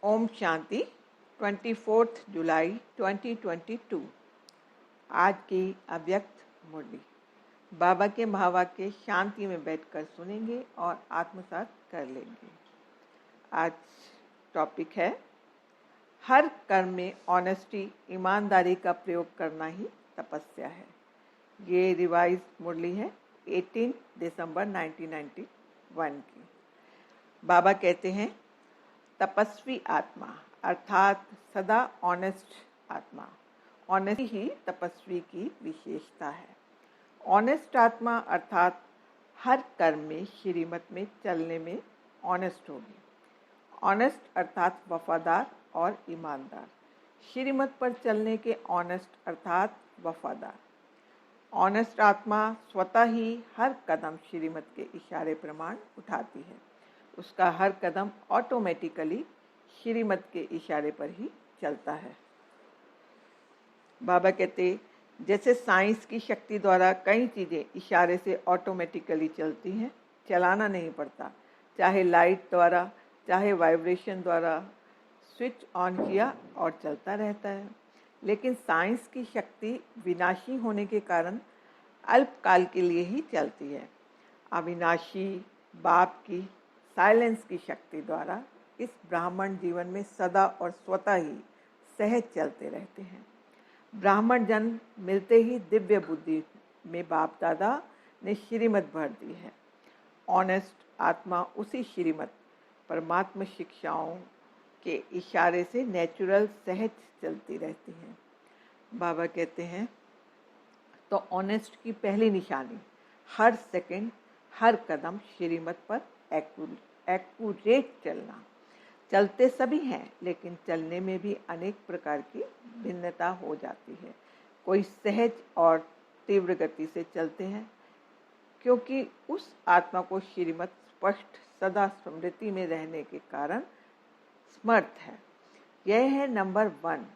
ओम शांति 24 जुलाई 2022। आज की अव्यक्त मुरली बाबा के भावाक्य शांति में बैठकर सुनेंगे और आत्मसात कर लेंगे। आज टॉपिक है हर कर्म में ऑनेस्टी, ईमानदारी का प्रयोग करना ही तपस्या है। ये रिवाइज मुरली है 18 दिसंबर 1991 की। बाबा कहते हैं तपस्वी आत्मा अर्थात सदा ऑनेस्ट आत्मा। ऑनेस्टी ही तपस्वी की विशेषता है। ऑनेस्ट आत्मा अर्थात हर कर्म में श्रीमत में चलने में ऑनेस्ट होगी। ऑनेस्ट अर्थात वफादार और ईमानदार। श्रीमत पर चलने के ऑनेस्ट अर्थात वफादार। ऑनेस्ट आत्मा स्वतः ही हर कदम श्रीमत के इशारे प्रमाण उठाती है। उसका हर कदम ऑटोमेटिकली श्रीमत के इशारे पर ही चलता है। बाबा कहते जैसे साइंस की शक्ति द्वारा कई चीज़ें इशारे से ऑटोमेटिकली चलती हैं, चलाना नहीं पड़ता। चाहे लाइट द्वारा, चाहे वाइब्रेशन द्वारा स्विच ऑन किया और चलता रहता है। लेकिन साइंस की शक्ति विनाशी होने के कारण अल्पकाल के लिए ही चलती है। अविनाशी बाप की साइलेंस की शक्ति द्वारा इस ब्राह्मण जीवन में सदा और स्वतः ही सहज चलते रहते हैं। ब्राह्मण जन्म मिलते ही दिव्य बुद्धि में बाप दादा ने श्रीमत भर दी है। ऑनेस्ट आत्मा उसी श्रीमत परमात्मा शिक्षाओं के इशारे से नेचुरल सहज चलती रहती हैं। बाबा कहते हैं तो ऑनेस्ट की पहली निशानी हर सेकंड हर कदम श्रीमत पर एक्यूरेट चलना। चलते सभी हैं, लेकिन चलने में भी अनेक प्रकार की भिन्नता हो जाती है। कोई सहज और तीव्र गति से चलते हैं क्योंकि उस आत्मा को श्रीमत स्पष्ट सदा स्मृति में रहने के कारण समर्थ है। यह है नंबर 1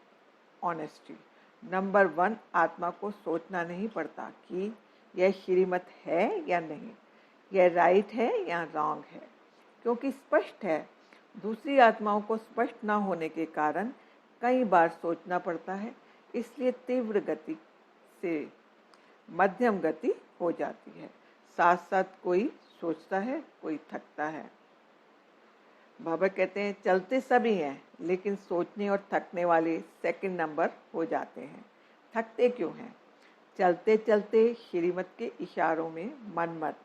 ऑनेस्टी। नंबर 1 आत्मा को सोचना नहीं पड़ता कि यह श्रीमत है या नहीं, यह राइट है या रॉन्ग है, क्योंकि स्पष्ट है। दूसरी आत्माओं को स्पष्ट न होने के कारण कई बार सोचना पड़ता है, इसलिए तीव्र गति से मध्यम गति हो जाती है। साथ साथ कोई सोचता है, कोई थकता है। बाबा कहते हैं चलते सभी हैं, लेकिन सोचने और थकने वाले सेकंड नंबर हो जाते हैं। थकते क्यों हैं? चलते चलते श्रीमत के इशारों में मन मत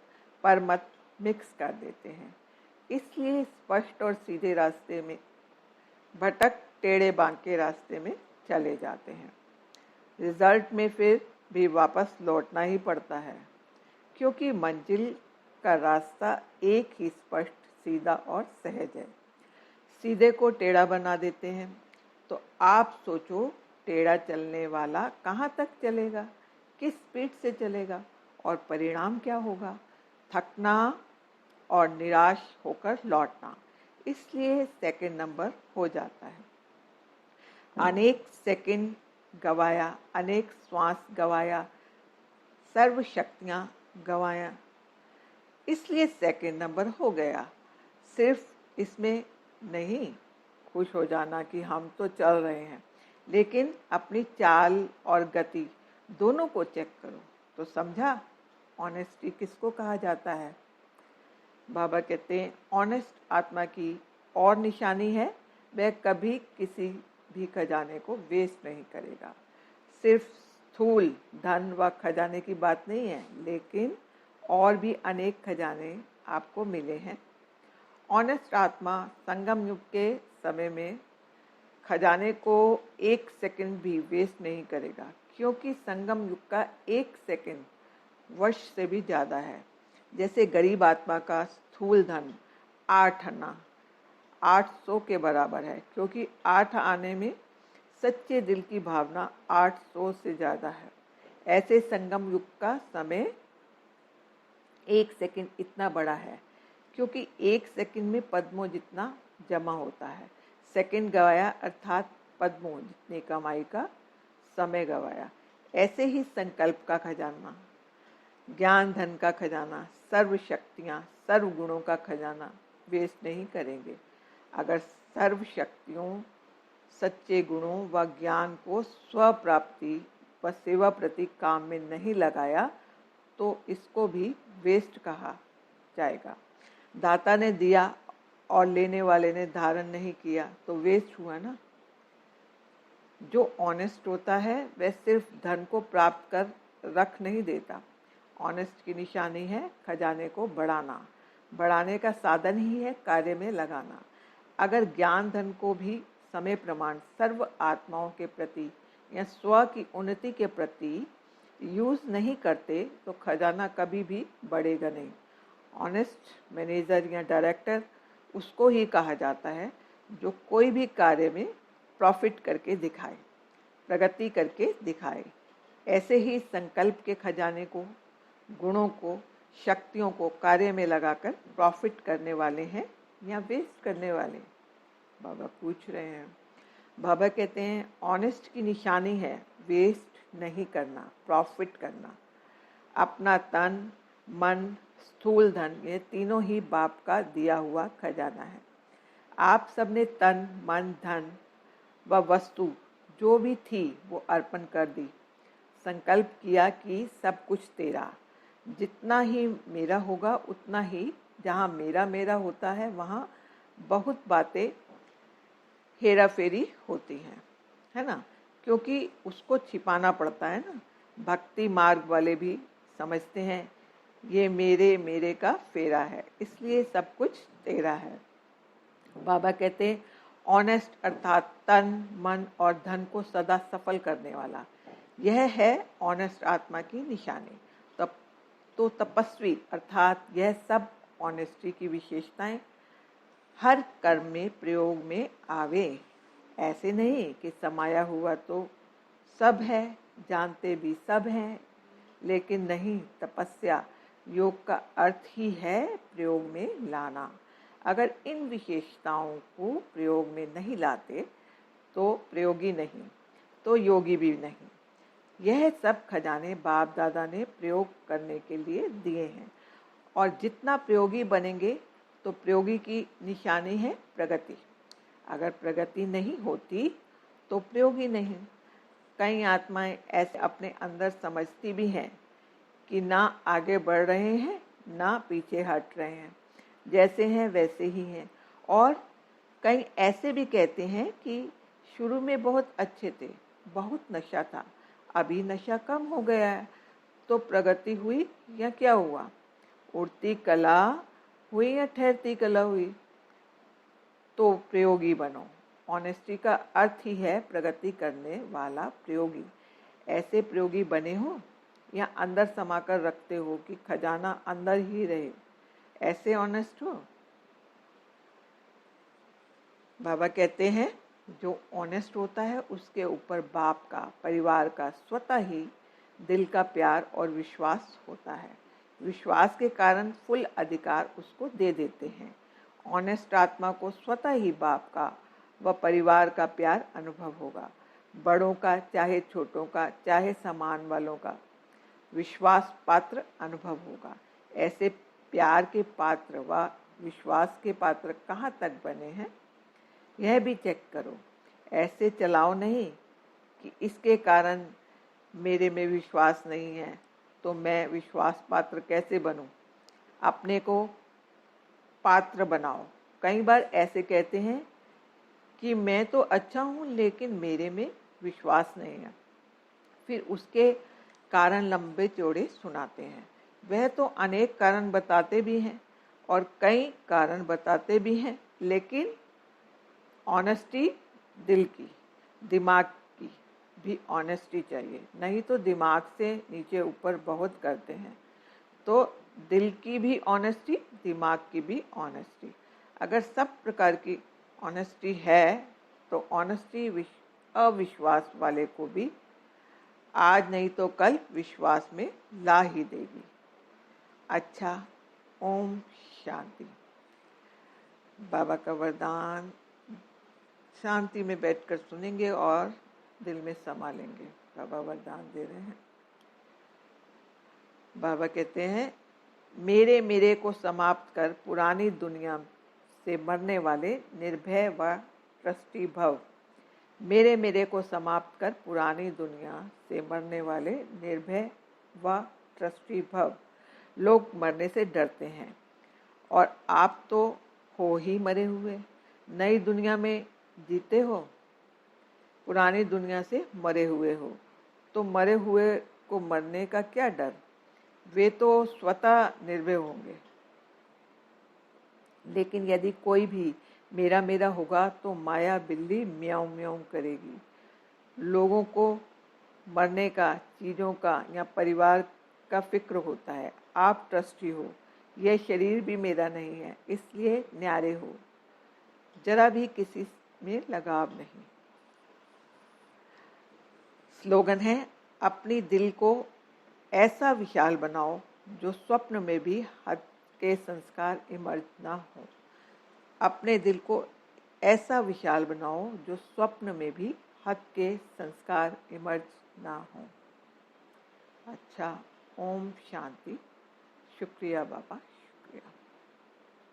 पर मत मिक्स कर देते हैं, इसलिए स्पष्ट और सीधे रास्ते में भटक टेढ़े बांके रास्ते में चले जाते हैं। रिजल्ट में फिर भी वापस लौटना ही पड़ता है, क्योंकि मंजिल का रास्ता एक ही स्पष्ट, सीधा और सहज है। सीधे को टेढ़ा बना देते हैं, तो आप सोचो टेढ़ा चलने वाला कहाँ तक चलेगा, किस स्पीड से चलेगा और परिणाम क्या होगा? थकना और निराश होकर लौटना। इसलिए सेकंड नंबर हो जाता है। अनेक सेकंड गवाया, अनेक श्वास गवाया, सर्व शक्तियाँ गवाया, इसलिए सेकंड नंबर हो गया। सिर्फ इसमें नहीं खुश हो जाना कि हम तो चल रहे हैं, लेकिन अपनी चाल और गति दोनों को चेक करो तो समझा ऑनेस्टी किसको कहा जाता है। बाबा कहते हैं ऑनेस्ट आत्मा की और निशानी है वह कभी किसी भी खजाने को वेस्ट नहीं करेगा। सिर्फ स्थूल धन व खजाने की बात नहीं है, लेकिन और भी अनेक खजाने आपको मिले हैं। ऑनेस्ट आत्मा संगम युग के समय में खजाने को 1 सेकंड भी वेस्ट नहीं करेगा, क्योंकि संगम युग का 1 सेकंड वर्ष से भी ज़्यादा है। जैसे गरीब आत्मा का स्थूल धन 8 आना 800 के बराबर है, क्योंकि 8 आने में सच्चे दिल की भावना 800 से ज़्यादा है। ऐसे संगम युग का समय 1 सेकंड इतना बड़ा है, क्योंकि 1 सेकंड में पद्मों जितना जमा होता है। सेकंड गवाया अर्थात पद्मों जितनी कमाई का समय गवाया। ऐसे ही संकल्प का खजाना, ज्ञान धन का खजाना, सर्व शक्तियाँ, सर्व गुणों का खजाना वेस्ट नहीं करेंगे। अगर सर्व शक्तियों, सच्चे गुणों व ज्ञान को स्वप्राप्ति व सेवा प्रति काम में नहीं लगाया तो इसको भी वेस्ट कहा जाएगा। दाता ने दिया और लेने वाले ने धारण नहीं किया तो वेस्ट हुआ ना। जो ऑनेस्ट होता है वह सिर्फ धन को प्राप्त कर रख नहीं देता। ऑनेस्ट की निशानी है खजाने को बढ़ाना। बढ़ाने का साधन ही है कार्य में लगाना। अगर ज्ञान धन को भी समय प्रमाण सर्व आत्माओं के प्रति या स्व की उन्नति के प्रति यूज नहीं करते तो खजाना कभी भी बढ़ेगा नहीं। ऑनेस्ट मैनेजर या डायरेक्टर उसको ही कहा जाता है जो कोई भी कार्य में प्रॉफिट करके दिखाए, प्रगति करके दिखाए। ऐसे ही संकल्प के खजाने को, गुणों को, शक्तियों को कार्य में लगाकर प्रॉफिट करने वाले हैं या वेस्ट करने वाले। बाबा पूछ रहे हैं, बाबा कहते हैं ऑनेस्ट की निशानी है वेस्ट नहीं करना, प्रॉफिट करना। अपना तन, मन, स्थूल धन, ये तीनों ही बाप का दिया हुआ खजाना है। आप सबने तन, मन, धन व वस्तु जो भी थी वो अर्पण कर दी। संकल्प किया कि सब कुछ तेरा, जितना ही मेरा होगा उतना ही, जहाँ मेरा मेरा होता है वहाँ बहुत बातें हेरा फेरी होती हैं, है ना, क्योंकि उसको छिपाना पड़ता है ना। भक्ति मार्ग वाले भी समझते हैं ये मेरे मेरे का फेरा है, इसलिए सब कुछ तेरा है। बाबा कहते हैं ऑनेस्ट अर्थात तन, मन और धन को सदा सफल करने वाला, यह है ऑनेस्ट आत्मा की निशानी। तो तपस्वी अर्थात यह सब ऑनेस्टी की विशेषताएं हर कर्म में प्रयोग में आवे। ऐसे नहीं कि समाया हुआ तो सब है, जानते भी सब हैं, लेकिन नहीं, तपस्या योग का अर्थ ही है प्रयोग में लाना। अगर इन विशेषताओं को प्रयोग में नहीं लाते तो प्रयोगी नहीं, तो योगी भी नहीं। यह सब खजाने बाप दादा ने प्रयोग करने के लिए दिए हैं, और जितना प्रयोगी बनेंगे तो प्रयोगी की निशानी है प्रगति। अगर प्रगति नहीं होती तो प्रयोगी नहीं। कई आत्माएं ऐसे अपने अंदर समझती भी हैं कि ना आगे बढ़ रहे हैं ना पीछे हट रहे हैं, जैसे हैं वैसे ही हैं। और कई ऐसे भी कहते हैं कि शुरू में बहुत अच्छे थे, बहुत नशा था, अभी नशा कम हो गया है, तो प्रगति हुई या क्या हुआ? उड़ती कला हुई या ठहरती कला हुई? तो प्रयोगी बनो। ऑनेस्टी का अर्थ ही है प्रगति करने वाला प्रयोगी। ऐसे प्रयोगी बने हो या अंदर समाकर रखते हो कि खजाना अंदर ही रहे, ऐसे ऑनेस्ट हो? बाबा कहते हैं जो ऑनेस्ट होता है उसके ऊपर बाप का, परिवार का स्वतः ही दिल का प्यार और विश्वास होता है। विश्वास के कारण फुल अधिकार उसको दे देते हैं। ऑनेस्ट आत्मा को स्वतः ही बाप का व परिवार का प्यार अनुभव होगा, बड़ों का चाहे छोटों का, चाहे समान वालों का विश्वास पात्र अनुभव होगा। ऐसे प्यार के पात्र व विश्वास के पात्र कहाँ तक बने हैं, यह भी चेक करो। ऐसे चलाओ नहीं कि इसके कारण मेरे में विश्वास नहीं है तो मैं विश्वास पात्र कैसे बनूं। अपने को पात्र बनाओ। कई बार ऐसे कहते हैं कि मैं तो अच्छा हूँ लेकिन मेरे में विश्वास नहीं है, फिर उसके कारण लंबे चौड़े सुनाते हैं। वह तो अनेक कारण बताते भी हैं और कई कारण बताते भी हैं, लेकिन ऑनेस्टी दिल की, दिमाग की भी ऑनेस्टी चाहिए, नहीं तो दिमाग से नीचे ऊपर बहुत करते हैं। तो दिल की भी ऑनेस्टी, दिमाग की भी ऑनेस्टी। अगर सब प्रकार की ऑनेस्टी है तो ऑनेस्टी अविश्वास वाले को भी आज नहीं तो कल विश्वास में ला ही देगी। अच्छा, ओम शांति। बाबा का वरदान शांति में बैठकर सुनेंगे और दिल में समा लेंगे। बाबा वरदान दे रहे हैं। बाबा कहते हैं मेरे मेरे को समाप्त कर पुरानी दुनिया से मरने वाले निर्भय व ट्रस्टी भव। मेरे मेरे को समाप्त कर पुरानी दुनिया से मरने वाले निर्भय व ट्रस्टी भव। लोग मरने से डरते हैं और आप तो हो ही मरे हुए, नई दुनिया में जीते हो, पुरानी दुनिया से मरे हुए हो, तो मरे हुए को मरने का क्या डर? वे तो स्वतः निर्भय होंगे। लेकिन यदि कोई भी मेरा मेरा होगा तो माया बिल्ली म्याऊं म्याऊं करेगी। लोगों को मरने का, चीज़ों का या परिवार का फिक्र होता है। आप ट्रस्टी हो, यह शरीर भी मेरा नहीं है, इसलिए न्यारे हो, जरा भी किसी में लगाव नहीं। स्लोगन है, अपनी दिल को ऐसा विशाल बनाओ जो स्वप्न में भी हद के संस्कार इमर्ज ना हो। अपने दिल को ऐसा विशाल बनाओ जो स्वप्न में भी हद के संस्कार इमर्ज ना हो। अच्छा, ओम शांति। शुक्रिया बाबा।